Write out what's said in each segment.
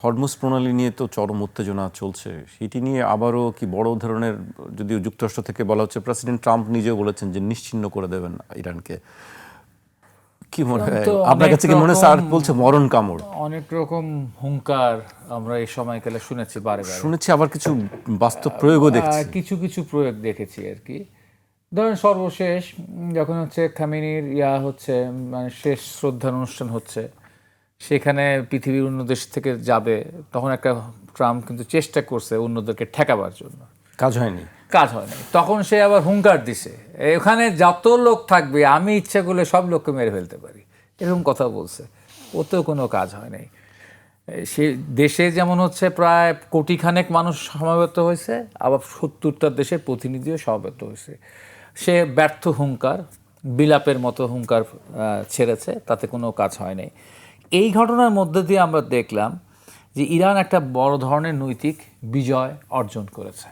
Hormuz প্রণালী নিয়ে তো চরম উত্তেজনা চলছে, সেটি নিয়ে আবারও কি বড় ধরনের, যদিও যুক্তরাষ্ট্র থেকে বলা হচ্ছে, প্রেসিডেন্ট ট্রাম্প নিজেও বলেছেন যে নিশ্চিহ্ন করে দেবেন ইরানকে। কি মনে হয় আপনার কাছে, কি মনে হয়? স্যার বলছে মরণ কামড়, অনেক রকম হুঙ্কার আমরা এই সময়কালে শুনেছি, বারবার শুনেছি, আবার কিছু বাস্তব প্রয়োগও দেখছি, কিছু কিছু প্রয়োগ দেখেছি আর কি। ধরেন সর্বশেষ যখন হচ্ছে খামেনির হচ্ছে, মানে শেষ শ্রদ্ধার অনুষ্ঠান হচ্ছে, সেখানে পৃথিবীর অন্য দেশ থেকে যাবে, তখন একটা ট্রাম্প কিন্তু চেষ্টা করছে অন্যদেরকে ঠেকাবার জন্য, কাজ হয়নি। তখন সে আবার হুঙ্কার দিছে, এখানে যত লোক থাকবে আমি ইচ্ছা করলে সব লোককে মেরে ফেলতে পারি, এরকম কথা বলছে। ওতেও কোনো কাজ হয় নাই। সে দেশে যেমন হচ্ছে প্রায় কোটিখানেক মানুষ সমাবেত হয়েছে, আবার 70টা দেশের প্রতিনিধিও সমাবেত হয়েছে। সে ব্যর্থ হুঙ্কার, বিলাপের মতো হুঙ্কার ছেড়েছে, তাতে কোনো কাজ হয় নাই। এই ঘটনার মধ্যে দিয়ে আমরা দেখলাম যে ইরান একটা বড় ধরনের নৈতিক বিজয় অর্জন করেছে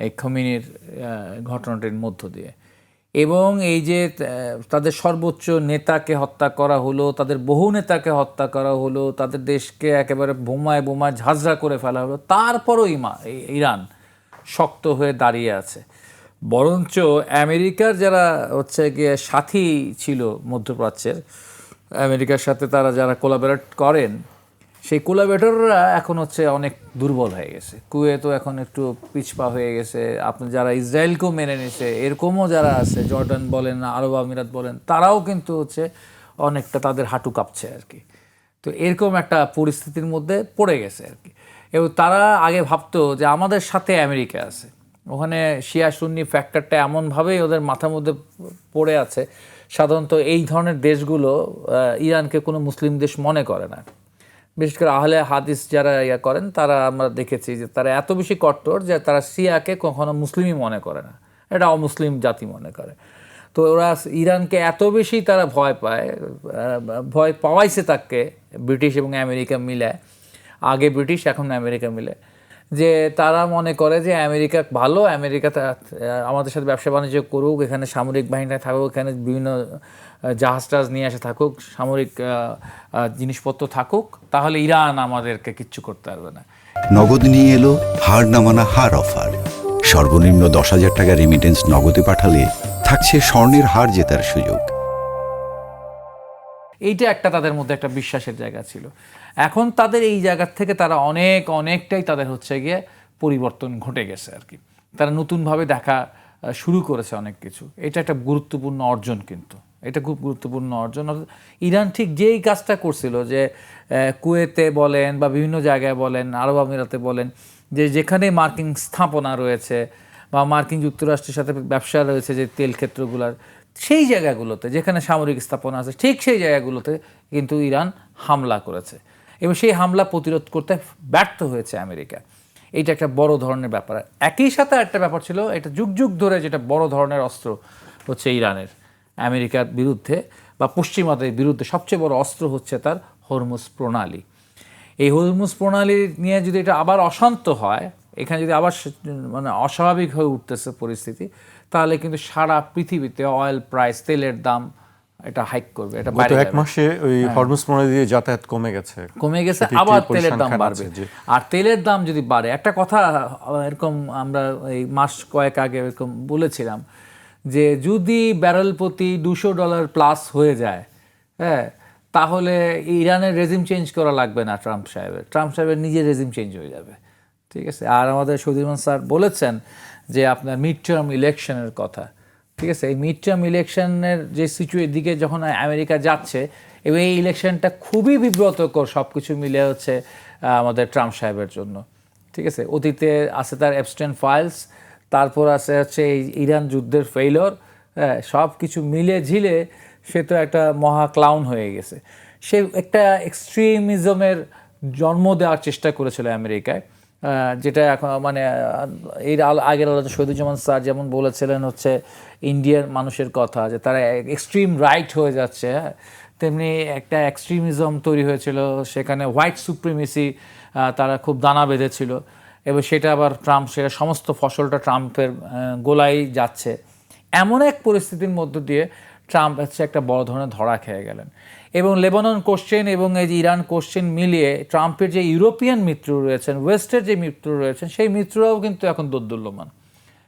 এই খোমেনির ঘটনাটির মধ্য দিয়ে। এবং এই যে তাদের সর্বোচ্চ নেতাকে হত্যা করা হলো, তাদের বহু নেতাকে হত্যা করা হলো, তাদের দেশকে একেবারে বোমায় ঝাঁঝরা করে ফেলা হলো, তারপরও ইরান শক্ত হয়ে দাঁড়িয়ে আছে। বরঞ্চ আমেরিকার যারা হচ্ছে গিয়ে সাথী ছিল মধ্যপ্রাচ্যের, আমেরিকার সাথে তারা যারা কোলাবোরেট করেন, সেই কোলাবোরেটররা এখন হচ্ছে অনেক দুর্বল হয়ে গেছে। কুয়েতও এখন একটু পিছপা হয়ে গেছে। আপনি যারা ইসরায়েলকেও মেনে নিছে, এরকমও যারা আছে, জর্ডান বলেন, আরব আমিরাত বলেন, তারাও কিন্তু হচ্ছে অনেকটা তাদের হাঁটু কাঁপছে আর কি। তো এরকম একটা পরিস্থিতির মধ্যে পড়ে গেছে আর কি। এবং তারা আগে ভাবতো যে আমাদের সাথে আমেরিকা আছে, ওখানে শিয়া সুন্নি ফ্যাক্টরটা এমনভাবেই ওদের মাথার মধ্যে পড়ে আছে, সাধারণত এই ধরনের দেশগুলো ইরানকে কোনো মুসলিম দেশ মনে করে না। বিশেষ করে আহলে হাদিস যারা করেন, তারা আমরা দেখেছি যে তারা এত বেশি কট্টর যে তারা শিয়াকে কখনো মুসলিমই মনে করে না, এটা অমুসলিম জাতি মনে করে। তো ওরা ইরানকে এত বেশি তারা ভয় পায়, ভয় পাওয়াইছে তাকে ব্রিটিশ এবং আমেরিকা মিলে, আগে ব্রিটিশ এখন আমেরিকা মিলে, যে তারা মনে করে যে আমেরিকা ভালো, আমেরিকা আমাদের সাথে ব্যবসা বাণিজ্য করুক, এখানে সামরিক বাহিনীটা থাকুক, এখানে বিভিন্ন জাহাজ টাহাজ নিয়ে আসে থাকুক, সামরিক জিনিসপত্র থাকুক, তাহলে ইরান আমাদেরকে কিচ্ছু করতে পারবে না। নগদ নিয়ে এলো হার নামানা হার অফার। সর্বনিম্ন 10,000 টাকা রেমিটেন্স নগদে পাঠালে থাকছে স্বর্ণের হার জেতার সুযোগ। এইটা একটা তাদের মধ্যে একটা বিশ্বাসের জায়গা ছিল। এখন তাদের এই জায়গার থেকে তারা অনেকটাই তাদের হচ্ছে গিয়ে পরিবর্তন ঘটে গেছে আর কি। তারা নতুনভাবে দেখা শুরু করেছে অনেক কিছু। এটা একটা গুরুত্বপূর্ণ অর্জন, কিন্তু এটা খুব গুরুত্বপূর্ণ অর্জন। ইরান ঠিক যেই কাজটা করছিল, যে কুয়েতে বলেন বা বিভিন্ন জায়গায় বলেন, আরব আমিরাতে বলেন, যে যেখানে মার্কিন স্থাপনা রয়েছে বা মার্কিন যুক্তরাষ্ট্রের সাথে ব্যবসা রয়েছে, যে তেল ক্ষেত্রগুলোর, সেই জায়গাগুলোতে যেখানে সামরিক স্থাপনা আছে, ঠিক সেই জায়গাগুলোতে কিন্তু ইরান হামলা করেছে এবং সেই হামলা প্রতিরোধ করতে ব্যর্থ হয়েছে আমেরিকা। এইটা একটা বড় ধরনের ব্যাপার। একই সাথে একটা ব্যাপার ছিল, এটা যুগ যুগ ধরে যেটা বড় ধরনের অস্ত্র হচ্ছে ইরানের আমেরিকার বিরুদ্ধে বা পশ্চিমাদের বিরুদ্ধে সবচেয়ে বড় অস্ত্র হচ্ছে তার হরমুজ প্রণালী। এই হরমুজ প্রণালী নিয়ে যদি এটা আবার অশান্ত হয়, এখানে যদি আবার মানে অস্বাভাবিক হয়ে উঠতেছে পরিস্থিতি, তাহলে কিন্তু সারা পৃথিবীতে অয়েল প্রাইস, তেলের দাম এটা হাইক করবে। এটা গত এক মাসে ওই হরমুজ প্রণালী দিয়ে যাতায়াত কমে গেছে, আবার তেলের দাম বাড়বে। আর তেলের দাম যদি বাড়ে, একটা কথা এরকম আমরা এই মাস কয়েক আগে এরকম বলেছিলাম যে যদি ব্যারেল প্রতি $200 প্লাস হয়ে যায়, হ্যাঁ, তাহলে ইরানের রেজিম চেঞ্জ করা লাগবে না ট্রাম্প সাহেবের নিজের রেজিম চেঞ্জ হয়ে যাবে। ঠিক আছে। আর আমাদের শহীদুজ্জামান স্যার বলেছেন যে আপনার মিড টার্ম ইলেকশনের কথা। ঠিক আছে। এই মিড টার্ম ইলেকশনের যে দিকে যখন আমেরিকা যাচ্ছে, এবং এই ইলেকশনটা খুবই বিব্রতকর সব কিছু মিলে হচ্ছে আমাদের ট্রাম্প সাহেবের জন্য। ঠিক আছে। অতীতে আছে তার অ্যাবস্টেন ফাইলস, তারপর আছে হচ্ছে এই ইরান যুদ্ধের ফেইলর, হ্যাঁ, সব কিছু মিলে ঝিলে সে তো একটা মহা ক্লাউন হয়ে গেছে। সে একটা এক্সট্রিমিজমের জন্ম দেওয়ার চেষ্টা করেছিল আমেরিকায়, যেটা এখন মানে এর আগের আলোচনা শহীদুজ্জামান স্যার যেমন বলেছিলেন হচ্ছে ইন্ডিয়ার মানুষের কথা, যে তারা এক্সট্রিম রাইট হয়ে যাচ্ছে, তেমনি একটা এক্সট্রিমিজম তৈরি হয়েছিল, সেখানে হোয়াইট সুপ্রিমেসি তারা খুব দানা বেঁধেছিল, এবং সেটা আবার ট্রাম্প, সেটা সমস্ত ফসলটা ট্রাম্পের গোলাই যাচ্ছে। এমন এক পরিস্থিতির মধ্য দিয়ে ট্রাম্প হচ্ছে একটা বড় ধরনের ধরা খেয়ে গেলেন। এবং লেবানন কোশ্চেন এবং এই যে ইরান কোশ্চেন মিলিয়ে ট্রাম্পের যে ইউরোপিয়ান মিত্র রয়েছেন, ওয়েস্টের যে মিত্র রয়েছেন, সেই মিত্ররাও কিন্তু এখন দোদুল্যমান।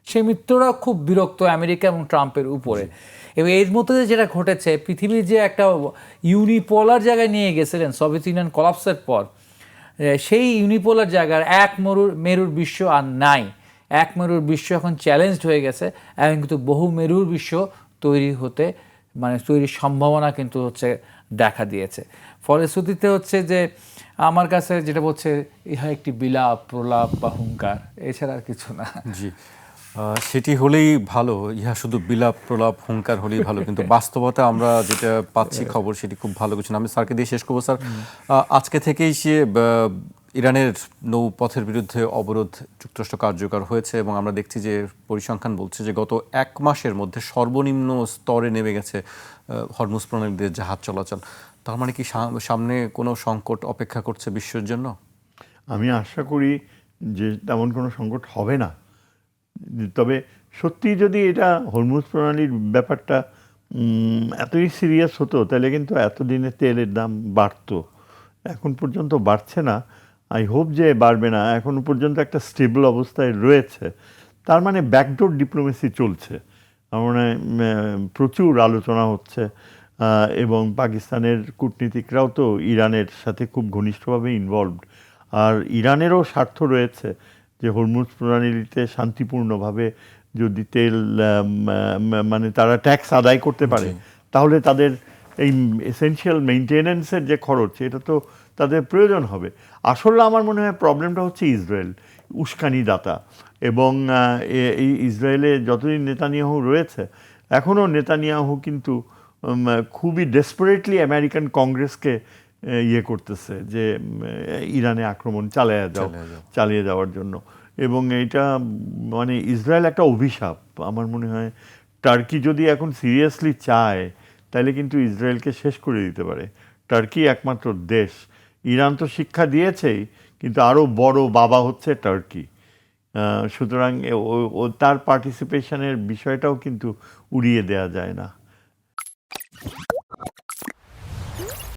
সেই মিত্ররাও খুব বিরক্ত আমেরিকা এবং ট্রাম্পের উপরে। এবং এর মধ্যে যেটা ঘটেছে, পৃথিবীর যে একটা ইউনিপোলার জায়গায় নিয়ে গেছিলেন সোভিয়েত ইউনিয়ন কলাপসের পর, সেই ইউনিপোলার জায়গার এক মেরুর বিশ্ব আর নাই। এক মেরুর বিশ্ব এখন চ্যালেঞ্জড হয়ে গেছে, এখন কিন্তু বহু মেরুর বিশ্ব তৈরি হতে তৈরির সম্ভাবনা কিন্তু হচ্ছে দেখা দিয়েছে। ফলশ্রুতিতে হচ্ছে যে আমার কাছে যেটা বলছে ইহা একটি বিলাপ, প্রলাপ বা হুঙ্কার, এছাড়া আর কিছু না। জি, সেটি হলেই ভালো, ইহা শুধু বিলাপ প্রলাপ হুঙ্কার হলেই ভালো, কিন্তু বাস্তবতা আমরা যেটা পাচ্ছি খবর সেটি খুব ভালো কিছু না। আমি স্যারকে দিয়ে শেষ করবো। স্যার, আজকে থেকেই ইরানের নৌপথের বিরুদ্ধে অবরোধ যুক্তরাষ্ট্র কার্যকর হয়েছে এবং আমরা দেখছি যে পরিসংখ্যান বলছে যে গত 1 মাসের মধ্যে সর্বনিম্ন স্তরে নেমে গেছে হরমুজ প্রণালী দিয়ে জাহাজ চলাচল। তার মানে কি সামনে কোনো সংকট অপেক্ষা করছে বিশ্বের জন্য? আমি আশা করি যে তেমন কোনো সংকট হবে না। তবে সত্যি যদি এটা হরমুজ প্রণালীর ব্যাপারটা এতই সিরিয়াস হতো, তাহলে কিন্তু এতদিনে তেলের দাম বাড়তো। এখন পর্যন্ত বাড়ছে না, আই হোপ যে বাড়বে না। এখনো পর্যন্ত একটা স্টেবল অবস্থায় রয়েছে। তার মানে ব্যাকডোর ডিপ্লোমেসি চলছে। আমার মনে হয় প্রচুর আলোচনা হচ্ছে এবং পাকিস্তানের কূটনীতিকরাও তো ইরানের সাথে খুব ঘনিষ্ঠভাবে ইনভলভড। আর ইরানেরও স্বার্থ রয়েছে যে হরমুজ প্রণালীতে শান্তিপূর্ণভাবে যদি তেল মানে তারা ট্যাক্স আদায় করতে পারে, তাহলে তাদের এই এসেনশিয়াল মেইনটেনেন্সের যে খরচ, এটা তো তাদের প্রয়োজন হবে। আসলে আমার মনে হয় প্রবলেমটা হচ্ছে ইসরায়েল, উস্কানিদাতা। এবং এই ইসরায়েলে যতদিন নেতানিয়াহু রয়েছে, এখনও নেতানিয়াহু কিন্তু খুবই ডেসপারেটলি আমেরিকান কংগ্রেসকে ইয়ে করতেছে যে ইরানে আক্রমণ চালিয়ে যাওয়ার জন্য। এবং এটা মানে ইসরায়েল একটা অভিশাপ। আমার মনে হয় টার্কি যদি এখন সিরিয়াসলি চায়, তাহলে কিন্তু ইসরায়েলকে শেষ করে দিতে পারে। টার্কি একমাত্র দেশ। ইরান তো শিক্ষা দিয়েছেই, কিন্তু আরও বড় বাবা হচ্ছে টার্কি। সুতরাং তার পার্টিসিপেশনের বিষয়টাও কিন্তু উড়িয়ে দেওয়া যায় না।